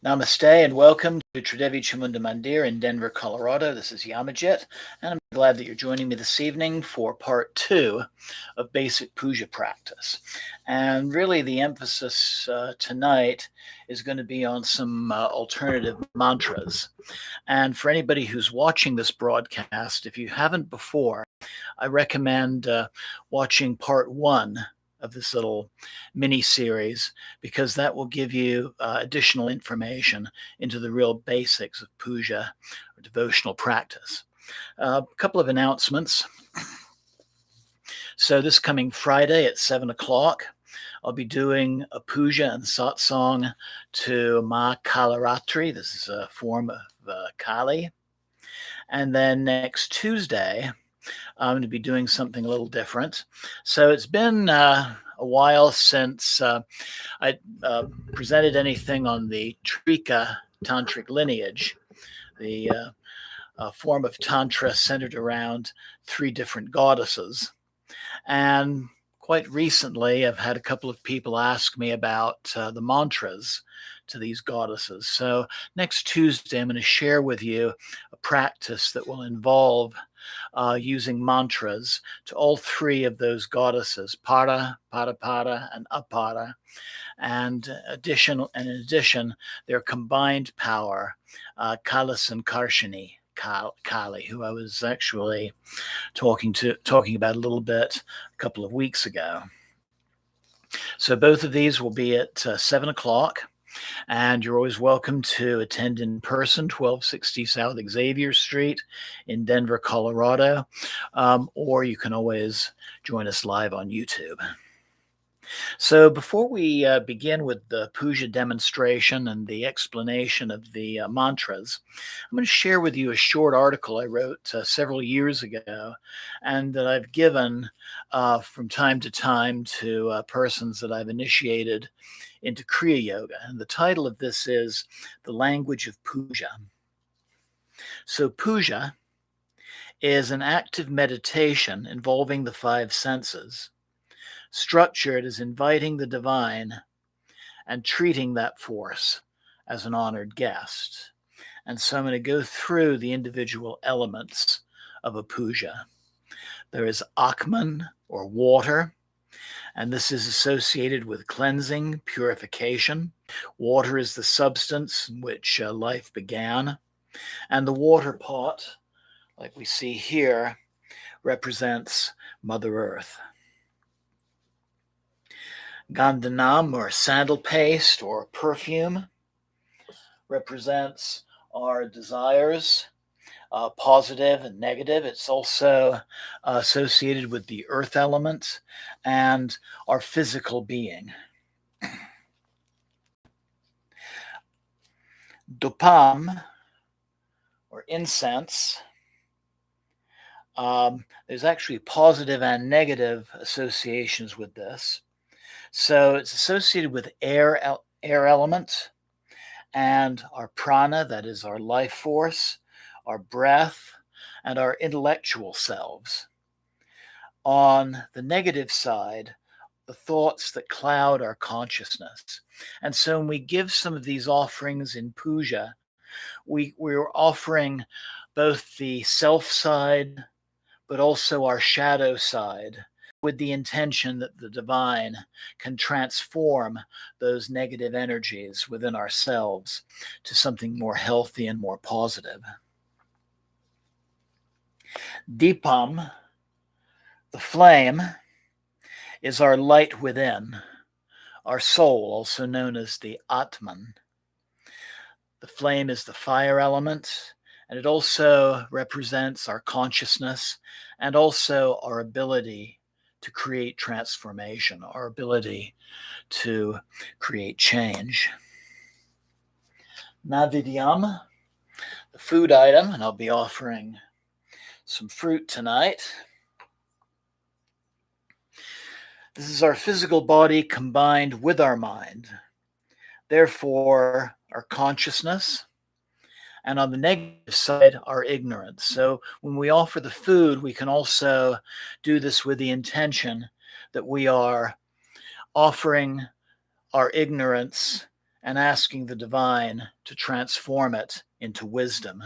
Namaste and welcome to Tridevi Chamunda Mandir in Denver, Colorado. This is Yamajit, and I'm glad that you're joining me this evening for part 2 of basic puja practice. And really the emphasis tonight is going to be on some alternative mantras. And for anybody who's watching this broadcast, if you haven't before, I recommend watching part 1 of this little mini series, because that will give you additional information into the real basics of puja or devotional practice. A couple of announcements. So this coming Friday at 7 o'clock, I'll be doing a puja and satsang to Ma Kalaratri. This is a form of Kali. And then next Tuesday, I'm going to be doing something a little different. So it's been a while since I presented anything on the Trika tantric lineage, the form of tantra centered around 3 different goddesses. And quite recently, I've had a couple of people ask me about the mantras to these goddesses. So next Tuesday, I'm going to share with you a practice that will involve using mantras to all 3 of those goddesses, Para, Pada, and Apara. And in addition, their combined power, Kalas and Karshini Kali, who I was actually talking about a little bit a couple of weeks ago. So both of these will be at 7 o'clock. And you're always welcome to attend in person, 1260 South Xavier Street in Denver, Colorado, or you can always join us live on YouTube. So before we begin with the puja demonstration and the explanation of the mantras, I'm going to share with you a short article I wrote several years ago, and that I've given from time to time to persons that I've initiated into Kriya Yoga. And the title of this is The Language of Puja. So puja is an active meditation involving the 5 senses, structured as inviting the divine and treating that force as an honored guest. And so I'm going to go through the individual elements of a puja. There is Akman, or water, and this is associated with cleansing, purification. Water is the substance in which life began. And the water pot, like we see here, represents Mother Earth. Gandhanam, or sandal paste, or perfume, represents our desires, positive and negative. It's also associated with the earth element and our physical being. Dupam, or incense, there's actually positive and negative associations with this. So it's associated with air element and our prana, that is our life force, our breath, and our intellectual selves. On the negative side, the thoughts that cloud our consciousness. And so when we give some of these offerings in puja, we're offering both the self side, but also our shadow side, with the intention that the divine can transform those negative energies within ourselves to something more healthy and more positive. Deepam, the flame, is our light within, our soul, also known as the Atman. The flame is the fire element, and it also represents our consciousness and also our ability to create transformation, our ability to create change. Navidyam, the food item, and I'll be offering some fruit tonight. This is our physical body combined with our mind, therefore our consciousness, and on the negative side, our ignorance. So when we offer the food, we can also do this with the intention that we are offering our ignorance and asking the divine to transform it into wisdom.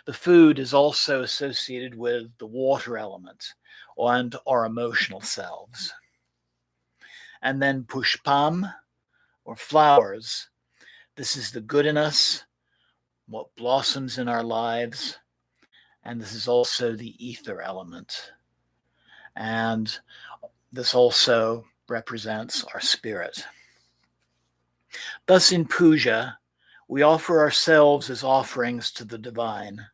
The food is also associated with the water element and our emotional selves. And then pushpam, or flowers. This is the good in us, what blossoms in our lives, and this is also the ether element. And this also represents our spirit. Thus, in puja, we offer ourselves as offerings to the divine.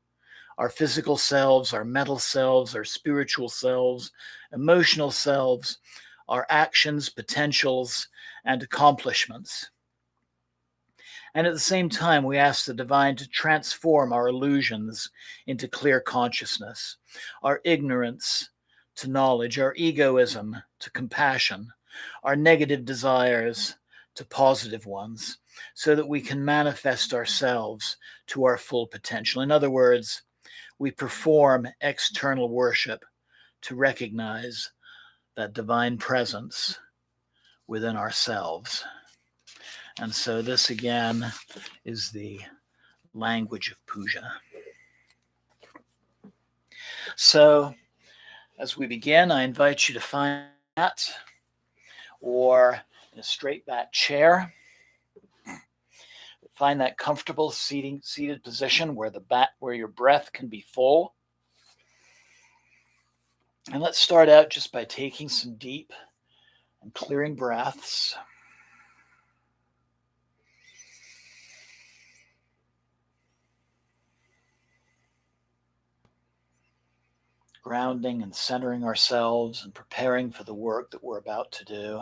Our physical selves, our mental selves, our spiritual selves, emotional selves, our actions, potentials, and accomplishments. And at the same time, we ask the divine to transform our illusions into clear consciousness, our ignorance to knowledge, our egoism to compassion, our negative desires to positive ones, so that we can manifest ourselves to our full potential. In other words, we perform external worship to recognize that divine presence within ourselves. And so this again is the language of puja. So as we begin, I invite you to find that or in a straight back chair. Find that comfortable seated position where your breath can be full. And let's start out just by taking some deep and clearing breaths. Grounding and centering ourselves and preparing for the work that we're about to do.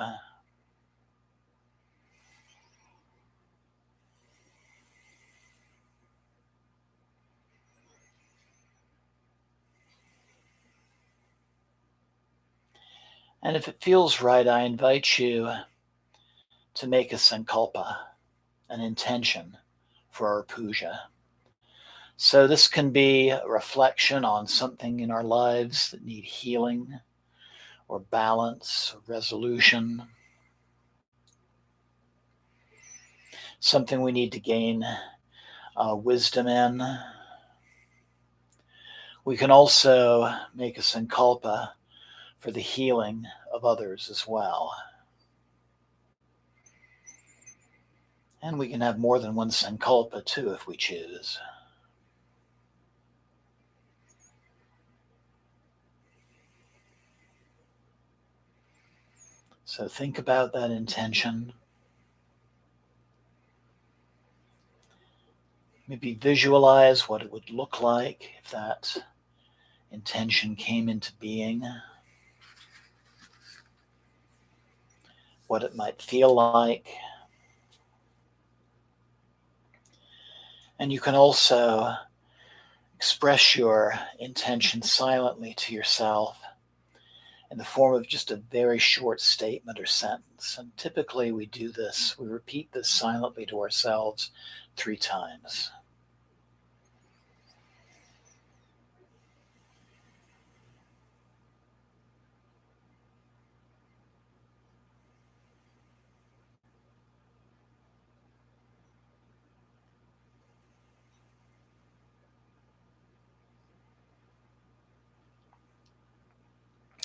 And if it feels right, I invite you to make a sankalpa, an intention for our puja. So this can be a reflection on something in our lives that need healing or balance or resolution. Something we need to gain wisdom in. We can also make a sankalpa for the healing of others as well. And we can have more than one sankalpa too if we choose. So think about that intention. Maybe visualize what it would look like if that intention came into being. What it might feel like. And you can also express your intention silently to yourself in the form of just a very short statement or sentence. And typically we do this, we repeat this silently to ourselves 3 times.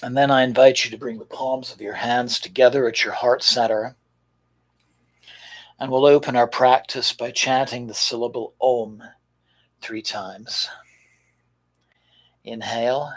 And then I invite you to bring the palms of your hands together at your heart center. And we'll open our practice by chanting the syllable Om 3 times. Inhale.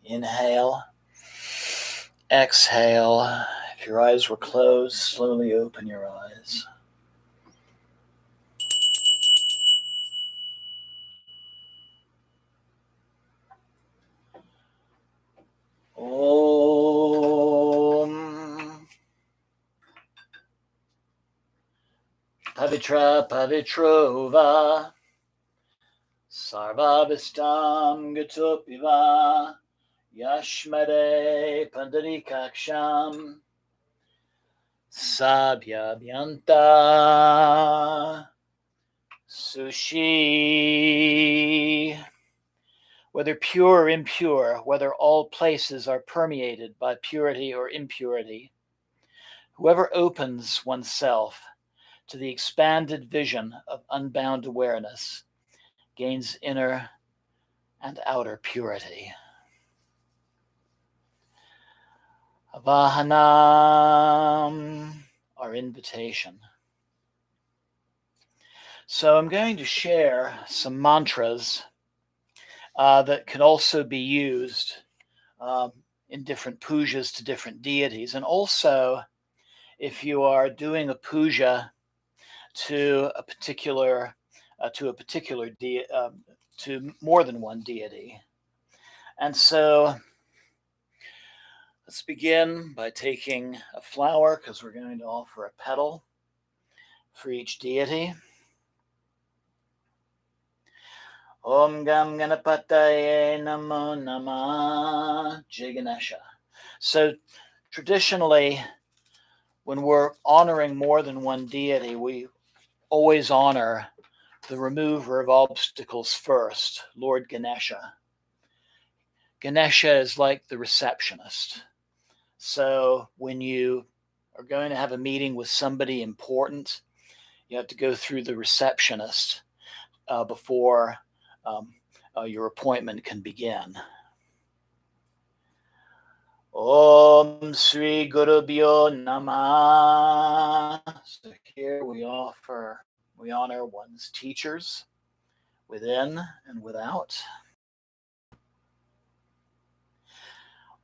Inhale. Exhale. If your eyes were closed, slowly open your eyes. Pavitra Pavitro va SARVA GATOPI va YASHMARE PUNDARI-KAKSHAM BAHYA-BHYANTARAH SHUCHIH. Whether pure or impure, whether all places are permeated by purity or impurity, whoever opens oneself to the expanded vision of unbound awareness gains inner and outer purity. AVAHANAM, our invitation. So I'm going to share some mantras that can also be used in different pujas to different deities. And also, if you are doing a puja to a particular to more than one deity. And so let's begin by taking a flower, because we're going to offer a petal for each deity. Om Gam Ganapatye Namo Namaha Ganesha. So traditionally, when we're honoring more than one deity, we always honor the remover of obstacles first, Lord Ganesha. Ganesha is like the receptionist. So when you are going to have a meeting with somebody important, you have to go through the receptionist before your appointment can begin. Om Sri Gurubyo Namaha. So here we honor one's teachers within and without.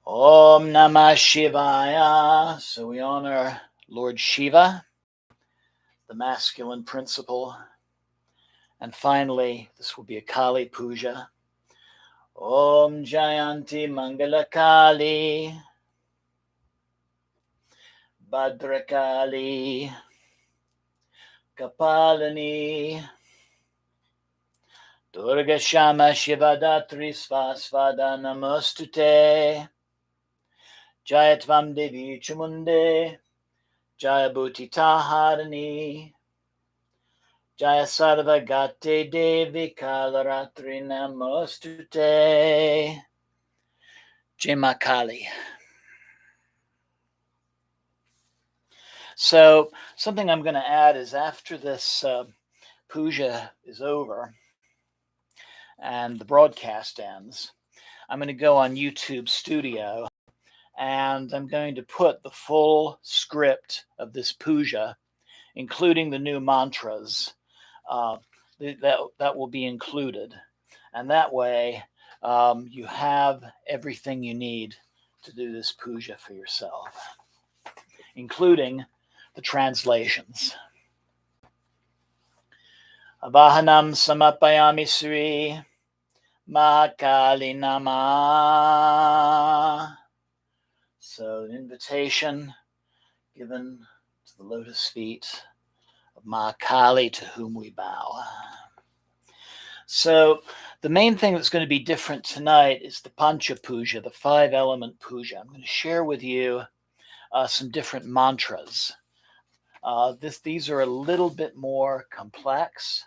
Om Namah Shivaya. So we honor Lord Shiva, the masculine principle. And finally, this will be a Kali Puja. Om Jayanti Mangala Kali Bhadrakali Kapalini Durga Shama Shiva Datri Svasvada Namostute Jayatvam Devi Chamunde Jaya Bhuti Taharini Jaya Sarva Gate Devi Kalaratri Namostute Jai Ma Kali. So something I'm going to add is after this puja is over and the broadcast ends, I'm going to go on YouTube Studio and I'm going to put the full script of this puja, including the new mantras, that will be included. And that way you have everything you need to do this puja for yourself, including the translations. AVAHANAM samapayami Sri Mahakali Nama. So an invitation given to the lotus feet of Mahakali, to whom we bow. So the main thing that's going to be different tonight is the Pancha Puja, the 5-element puja. I'm going to share with you some different mantras. These are a little bit more complex,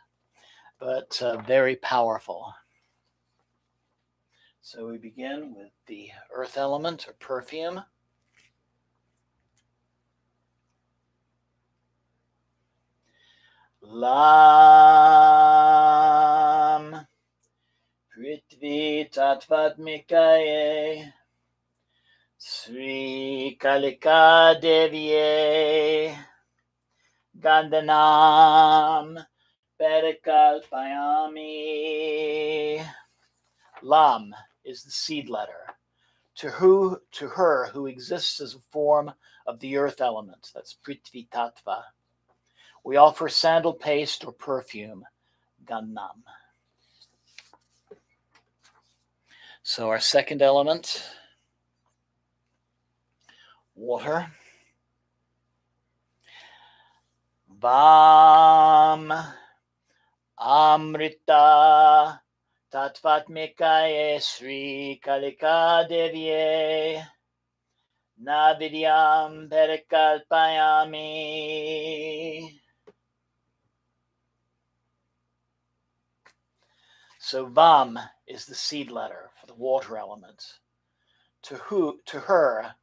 but very powerful. So we begin with the earth element, or perfume. Lam Prithvi Tatvatmikaye Sri Kalika Devye Gandanam Bhadrakali. Lam is the seed letter. To her who exists as a form of the earth element, that's Prithvi Tattva, we offer sandal paste or perfume, Gannam. So our second element, water. Vam Vam Amrita Tatvatmikaye Sri Kalika Devye Navidyam Perikalpayami. So Vam is the seed letter for the water element. To her,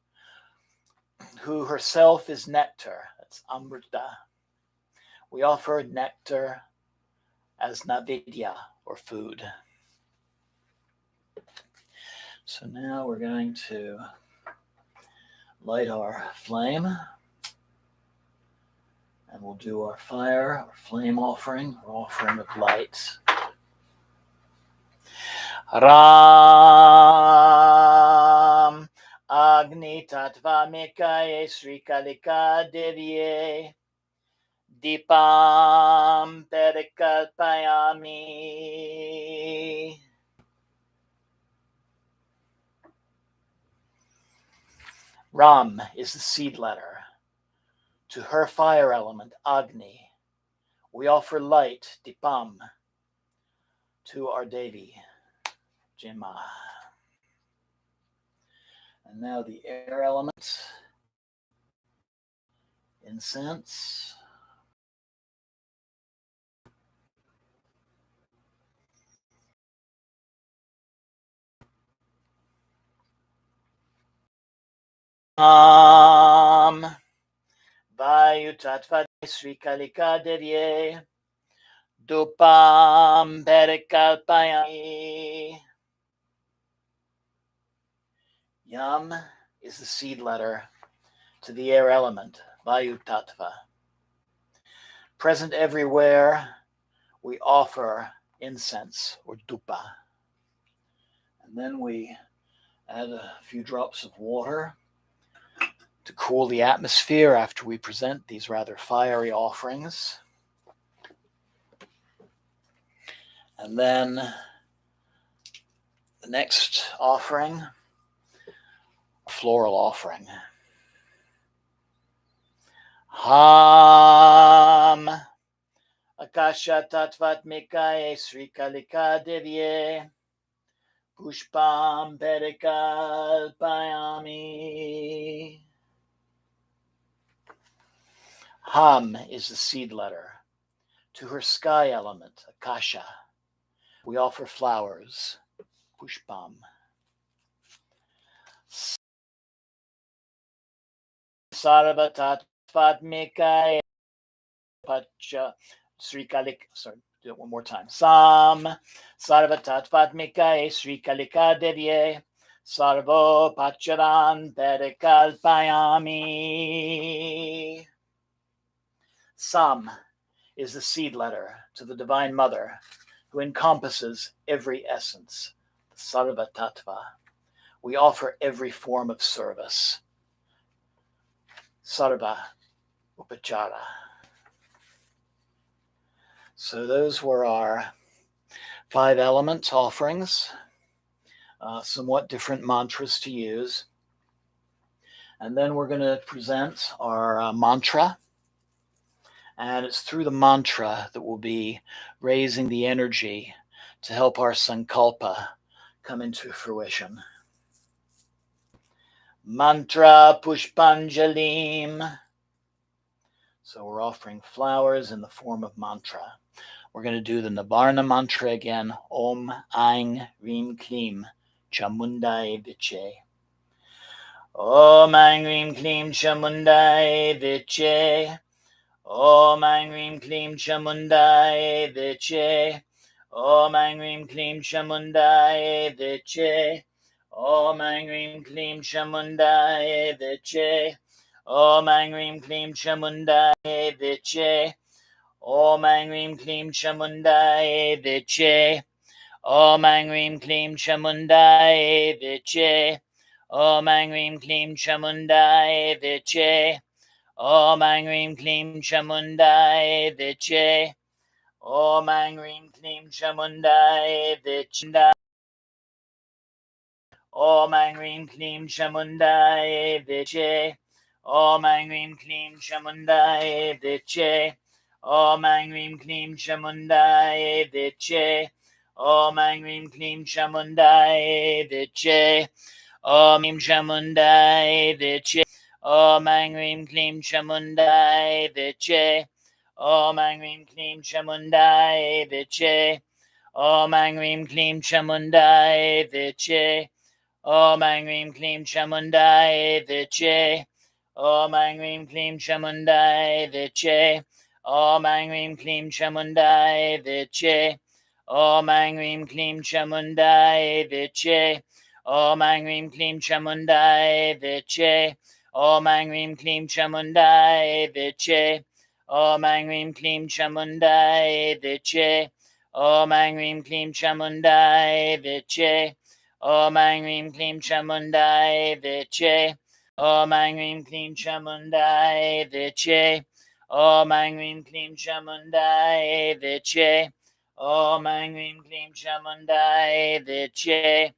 who herself is nectar, that's Amrita. We offer nectar as Navidya, or food. So now we're going to light our flame, and we'll do our fire, our flame offering, our offering of light. Ram Agni Tattva Mikaye Sri Kalika Devye Dipam Perikalpayami. Ram is the seed letter. To her fire element, Agni, we offer light, Dipam, to our Devi, Jima. And now the air element, incense. Vayu Tattva Sri Kalika Devye Dupam Perikalpayami. Yam is the seed letter to the air element, Vayu Tattva. Present everywhere, we offer incense or dupa. And then we add a few drops of water to cool the atmosphere after we present these rather fiery offerings. And then the next offering, a floral offering. Ham Akasha Tattvatmikaye Sri Kalika Devye Pushpam Perikalpayami. Ham is the seed letter. To her sky element, Akasha, we offer flowers, Pushpam. Sarva Tattvatmikaye Pacha Sri Kalika. Sorry, do it one more time. Sam Sarva Tattvatmikaye Sri Kalika Devye Sarvo Pacharan Perikalpayami. Sam is the seed letter to the Divine Mother, who encompasses every essence, the Sarva Tattva. We offer every form of service. Sarva Upachara. So those were our 5 element offerings, somewhat different mantras to use. And then we're going to present our mantra. And it's through the mantra that we'll be raising the energy to help our sankalpa come into fruition. Mantra Pushpanjalim. So we're offering flowers in the form of mantra. We're going to do the Navarna mantra again. Om Aing Reem Kleem Chamundai Viche. Om Aing Reem Kleem Chamundai Viche. Om Aing Reem Kleem Chamundai Viche. Om Aing Reem Kleem Chamundai Viche. Om Aing Reem Kleem Chamundai Viche. Om Aing Reem Kleem Chamundai Viche. Om Aing Reem Kleem Chamundai Viche. Om Aing Reem Kleem Chamundai Viche. Om Aing Reem Kleem Chamundai Viche. Om Aing Reem Kleem Chamundai Viche. Om Aing Reem Kleem Chamundai Viche. Om Aing Reem Kleem Chamundai Viche. Om Aing Reem Kleem Chamundai Viche. Om Aing Rim Klim Chamundai Viche. Om Aing Rim Klim Chamundai Viche. Om Rim Chamundai Viche. Om Aing Rim Klim Chamundai Viche. Om Aing Rim Klim Chamundai Viche. Om Aing Rim Klim Chamundai Viche. Om Aing Rim Klim Chamundai Viche. Om Aing Rim Klim Chamundai Viche. Om Aing Rim Klim Chamundai Viche. Om Aing Rim Klim Chamundai Viche. Om Aing Rim Klim Chamundai Viche. Om Aing Rim Klim Chamundai Viche. Om Aing Rim Klim Chamundai Viche. Om Aing Rim Klim Chamundai Viche. Om Aing Rim Klim Chamundai Viche. Om Aing Rim Klim Chamundai Viche. Om Aing Rim Klim Chamundai Viche. Om Aing Rim Klim Chamundai Viche.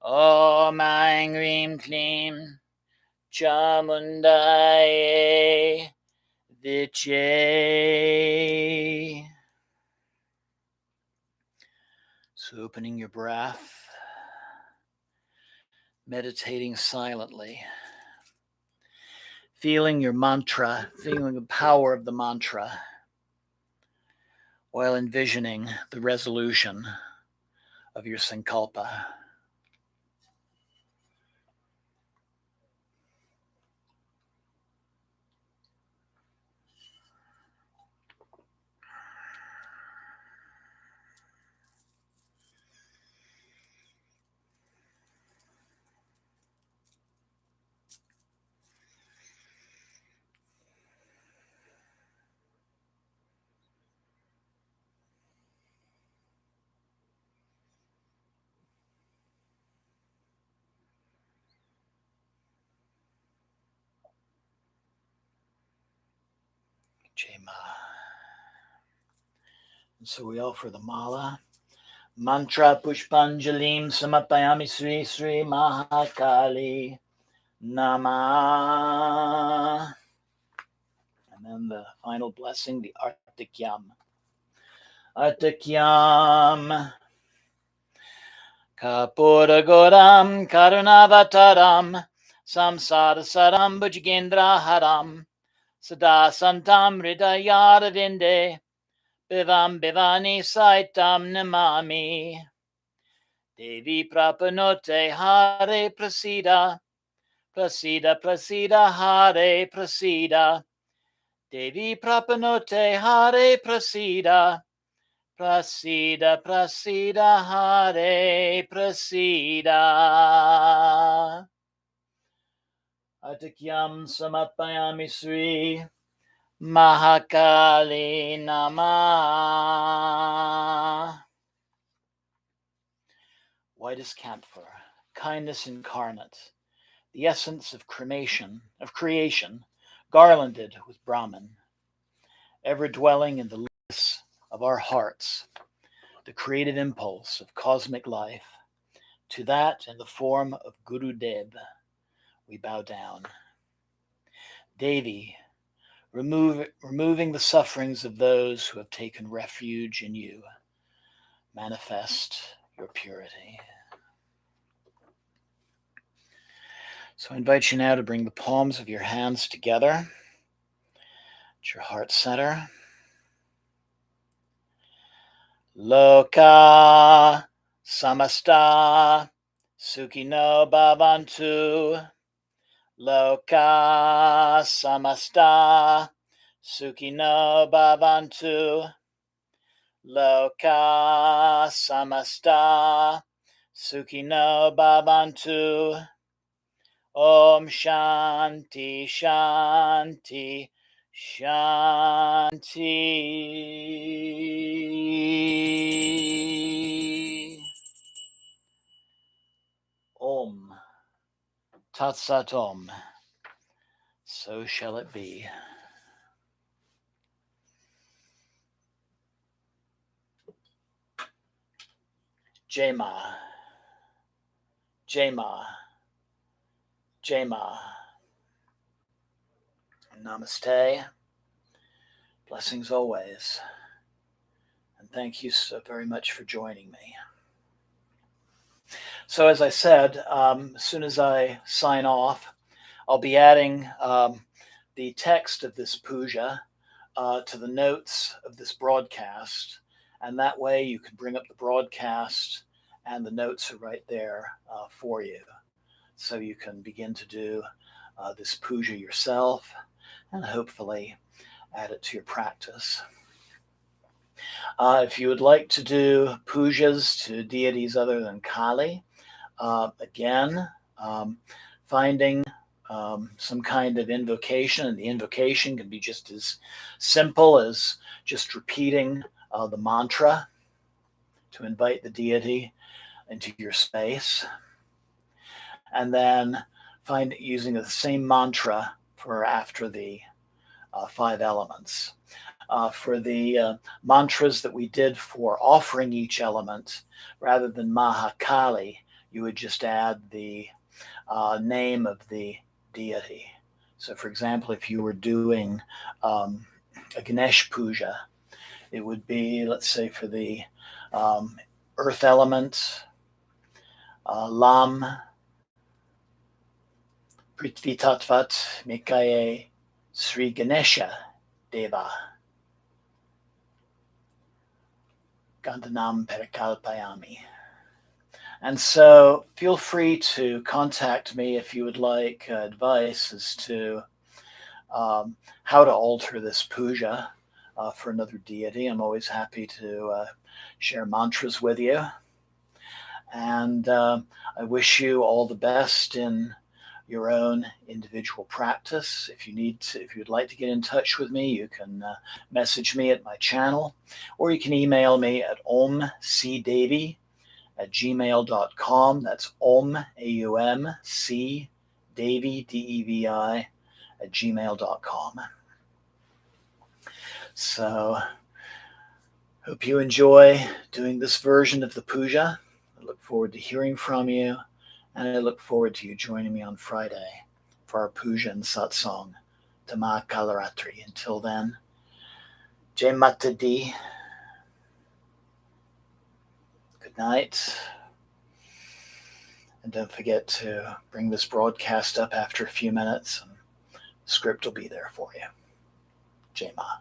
Om Aing Rim Klim Chamundai Viche. So opening your breath, meditating silently, feeling your mantra, feeling the power of the mantra, while envisioning the resolution of your sankalpa. Jema. And so we offer the mala. Mantra Pushpanjalim Samapayami Sri Sri Mahakali Namaha. And then the final blessing, the Artikyam. Artikyam. Kapuragoram Karunavataram Samsara Saram Bhujagendra Haram Sada Santam Hridayaravinda Bivam Bivani Saitam Namami Devi Prapanote Hare Prasida Prasida Prasida Hare Prasida Devi Prapanote Hare Prasida Prasida Prasida Hare Prasida Artikyam Samapayami Sri Mahakali Namaha. Whitest camphor, kindness incarnate, the essence of creation, garlanded with Brahman, ever dwelling in the lips of our hearts, the creative impulse of cosmic life, to that in the form of Gurudev, we bow down. Devi, removing the sufferings of those who have taken refuge in you, manifest your purity. So I invite you now to bring the palms of your hands together at your heart center. Loka samasta sukhino bhavantu. Loka samasta sukhino bhavantu. Loka samasta sukhino bhavantu. Om Shanti Shanti Shanti. Om Tat Sat Om. So shall it be. Jema. Jema. Jema. Namaste. Blessings always. And thank you so very much for joining me. So as I said, as soon as I sign off, I'll be adding the text of this puja to the notes of this broadcast. And that way you can bring up the broadcast and the notes are right there for you. So you can begin to do this puja yourself and hopefully add it to your practice. If you would like to do pujas to deities other than Kali, again, finding some kind of invocation, and the invocation can be just as simple as just repeating the mantra to invite the deity into your space, and then find using the same mantra for after the 5 elements. For the mantras that we did for offering each element, rather than Mahakali, you would just add the name of the deity. So for example, if you were doing a Ganesh Puja, it would be, let's say for the earth element, Lam Prithvi Tattvat Mikaye Sri Ganesha Deva Gandanam Perikalpayami. And so feel free to contact me if you would like advice as to how to alter this puja for another deity. I'm always happy to share mantras with you. And I wish you all the best in your own individual practice. If you'd like to get in touch with me, you can message me at my channel, or you can email me at omcdevi@gmail.com. That's Om, A-U-M-C, Devi, D-E-V-I, @gmail.com. So, hope you enjoy doing this version of the puja. I look forward to hearing from you, and I look forward to you joining me on Friday for our puja and satsang to Ma Kalaratri. Until then, Jai Mata Di. Good night. And don't forget to bring this broadcast up after a few minutes, and the script will be there for you. Jai Ma.